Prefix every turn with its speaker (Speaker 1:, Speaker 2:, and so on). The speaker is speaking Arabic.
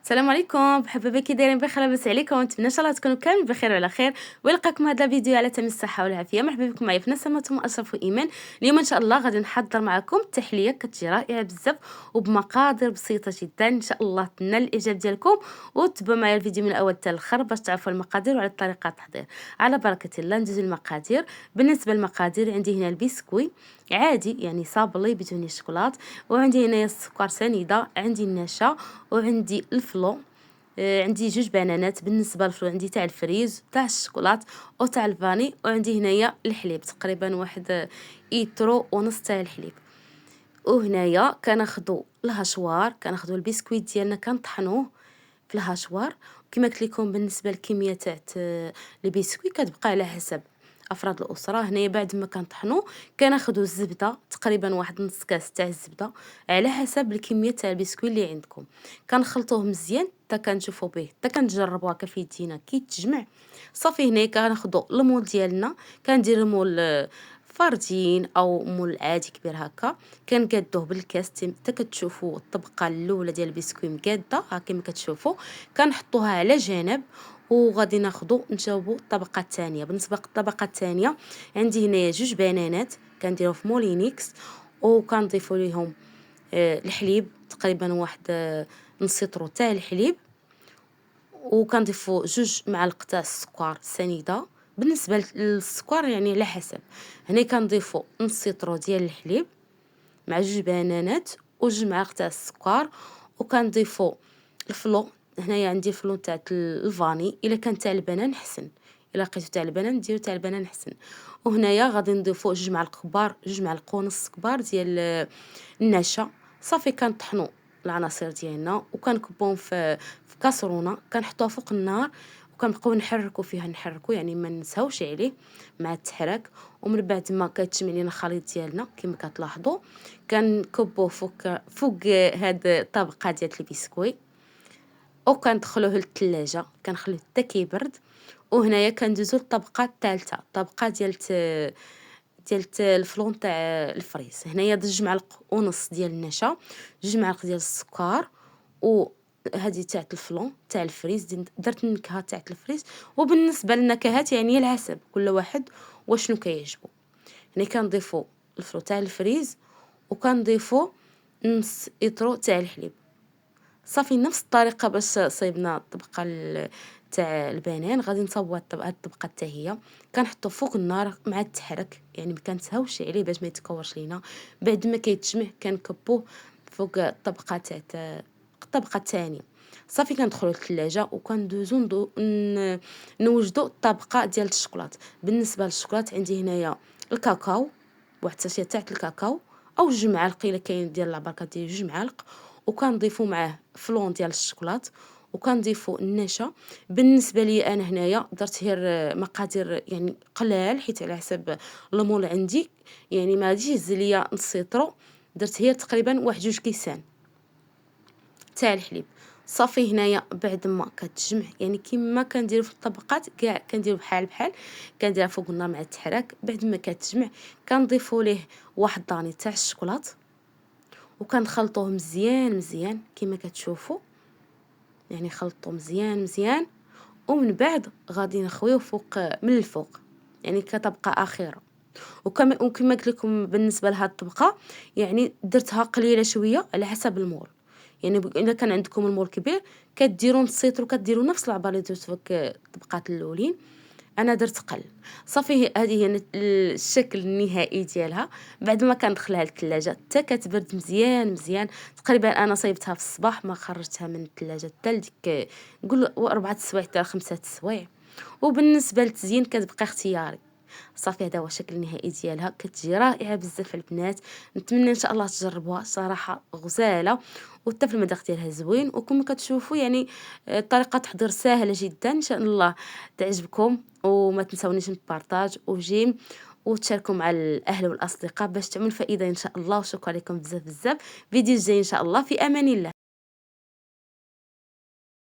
Speaker 1: السلام عليكم، بحبابا كي دايرين بخير؟ لاباس عليكم؟ نتمنى ان شاء الله تكونوا كامل بخير وعلى خير، ويلقاكم هذا الفيديو على تم الصحه والعافيه. مرحبا بكم معايا في نسمة اشرف وايمان. اليوم ان شاء الله غادي نحضر معكم تحليه كتجي رائعه بزاف وبمقادير بسيطه جدا، ان شاء الله تنال الاعجاب ديالكم، وتبعوا معايا الفيديو من الاول حتى الاخر باش تعرفوا المقادير وعلى طريقه التحضير. على بركه الله ندوزو المقادير. بالنسبه للمقادير عندي هنا البسكوي عادي يعني صابلي بدون الشوكولات، وعندي هنايا السكر سنيده، عندي النشا، وعندي الفلو، عندي جوج بنانات. بالنسبه للفلو عندي تاع الفريز تاع الشوكولات او تاع الفاني، وعندي هنايا الحليب تقريبا واحد ايترو ونص تاع الحليب. وهنايا كناخذوا الهشوار، كناخذوا البسكويت ديالنا كنطحنوه في الهشوار. كما قلت لكم بالنسبه للكميه تاع البسكويت كتبقى على حسب افراد الاسره. هنايا بعد ما كنطحنوا كناخذوا الزبده تقريبا واحد نص كاس تاع الزبده على حسب الكميه تاع البسكويت اللي عندكم. كنخلطوه مزيان حتى كنشوفوا به حتى كنجربوها في يدينا كي تجمع صافي. هنا كناخذوا المول ديالنا، كندير المول فردين او مول عادي كبير هكا، كنقادوه بالكاس حتى كتشوفوا الطبقه الاولى ديال البسكويت مقاده ها كما كتشوفوا. كنحطوها على جانب وغادي ناخذوا نجاوبوا الطبقه الثانيه. بالنسبه للطبقه الثانيه عندي هنايا جوج بنانات كنديروا في مولينيكس، وكنضيفوا ليهم الحليب تقريبا واحد نص لتر تاع الحليب، وكنضيفوا جوج معالق تاع السكر سنيده. بالنسبه للسكر يعني على حسب. هنا كنضيفوا نص لتر ديال الحليب مع جوج بنانات وجوج معالق تاع السكر، وكنضيفوا الفلو. هنايا عندي الفلو تاع الفاني، الا كان تاع البنان حسن، الا لقيتو تاع البنان ديروا تاع البنان حسن. وهنايا غادي نضيفوا جوج معالق كبار، جوج معالق ونص كبار ديال النشا. صافي كنطحنوا العناصر ديالنا وكنكبوهم في كاسرونه، كنحطوها فوق النار وكنبقاو نحركوا يعني ما نساوش عليه مع التحراك. ومن بعد ما كيتجمع لينا الخليط ديالنا كما كتلاحظوا كنكبوه فوق هاد الطبقه ديال البسكويت، او كندخلوه للثلاجه كنخليوه حتى كيبرد. وهنايا كندوزو للطبقه الثالثه، الطبقه ديال الفلون تاع الفريز. هنايا 2 معالق ونص ديال النشا، 2 معالق ديال السكر، و هذه تاع الفلون تاع الفريز. درت النكهه تاع الفريز. وبالنسبه للنكهات يعني على حسب كل واحد واشنو كيعجبو. هنا كنضيفوا الفلو تاع الفريز وكنضيفوا نص ايطرو تاع الحليب. صافي نفس الطريقه باش صايبنا الطبقه تاع البنان غادي نصاوبوا الطبقه حتى هي كنحطو فوق النار مع التحرك، يعني ما كنساوش عليه باش ما يتكورش لينا. بعد ما كيتجمع كنكبوه فوق الطبقه تاع الطبقه الثانيه. صافي كندخلوا للثلاجه وكندوزو نوجدوا الطبقه ديال الشوكولات. بالنسبه للشوكولات عندي هنايا الكاكاو، واحد الساشيه تاع الكاكاو او 2 معالق الا كاين ديال العبار ديال 2 معالق، وكنضيفوا معاه فلون ديال الشوكولات، وكنضيفوا النشا. بالنسبه لي انا هنايا درت غير مقادير يعني قلال حيت على حسب المول عندي، يعني ما غاديش يهز ليا نص لتر، درت غير تقريبا واحد 2 كيسان تاع الحليب. صافي هنايا بعد ما كتجمع يعني كما كنديروا في الطبقات كاع كنديروا بحال كنديرها فوق النار مع التحراك. بعد ما كتجمع كنضيفوا ليه واحد داني تاع الشوكولات وكنخلطوه مزيان كما كتشوفوا، يعني خلطوه مزيان. ومن بعد غادي نخويوه فوق من الفوق يعني كطبقه اخيره. وكما قلت لكم بالنسبه لهاد الطبقه يعني درتها قليله شويه على حسب المول. يعني الا كان عندكم المول كبير كديروا نص لتر وكديروا نفس العبار اللي درت فوق الطبقات الاولين. انا درت قل. صافي هذه هي الشكل النهائي ديالها بعد ما كندخلها للثلاجه حتى كتبرد مزيان. تقريبا انا صايبتها في الصباح ما خرجتها من الثلاجه حتى لديك نقول 4 سوايع حتى 5 سوايع. وبالنسبه للتزيين كتبقى اختياري. صافي هذا هو الشكل النهائي ديالها، كتجي رائعه بزاف البنات. نتمنى ان شاء الله تجربوها، صراحه غزاله وحتى في المذاق ديالها زوين. وكما كتشوفوا يعني طريقه تحضير سهله جدا، ان شاء الله تعجبكم. وما تنسونيش من البارطاج وجيم وتشاركوا مع الاهل والاصدقاء باش تعملوا فائده ان شاء الله. وشكرا لكم بزاف. فيديو جاي ان شاء الله، في امان الله.